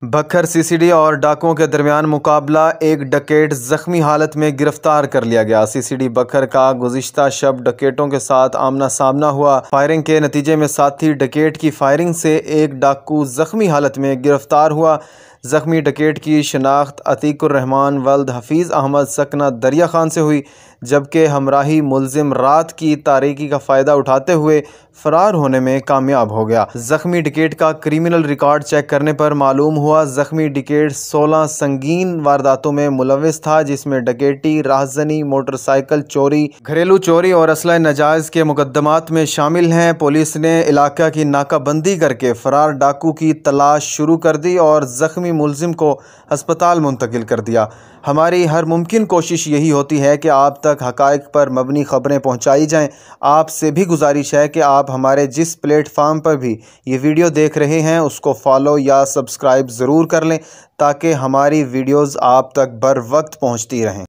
बखर सीसीडी और डाकुओं के दरमियान मुकाबला, एक डकैत जख्मी हालत में गिरफ्तार कर लिया गया। सीसीडी बखर का गुज़िश्ता शब डकैतों के साथ आमना सामना हुआ। फायरिंग के नतीजे में साथी डकैत की फायरिंग से एक डाकू जख्मी हालत में गिरफ्तार हुआ। जख्मी डकैत की शनाख्त अतीकुर रहमान वल्द हफीज़ अहमद सकना दरिया खान से हुई, जबकि हमराही मुलजिम रात की तारीकी का फ़ायदा उठाते हुए फ़रार होने में कामयाब हो गया। जख्मी डकैत का क्रिमिनल रिकॉर्ड चेक करने पर मालूम हुआ जख्मी डकैत 16 संगीन वारदातों में मुलविस था, जिसमें डकैती, राहज़नी, मोटरसाइकिल चोरी, घरेलू चोरी और असला नजायज़ के मुकदमात में शामिल हैं। पुलिस ने इलाका की नाकाबंदी करके फ़रार डाकू की तलाश शुरू कर दी और जख्मी मुलजिम को अस्पताल मुंतकिल कर दिया। हमारी हर मुमकिन कोशिश यही होती है कि आप तक हक़ाइक़ पर मबनी ख़बरें पहुँचाई जाएँ। आपसे भी गुजारिश है कि आप हमारे जिस प्लेटफार्म पर भी ये वीडियो देख रहे हैं उसको फॉलो या सब्सक्राइब ज़रूर कर लें, ताकि हमारी वीडियोज़ आप तक बर वक्त पहुँचती रहें।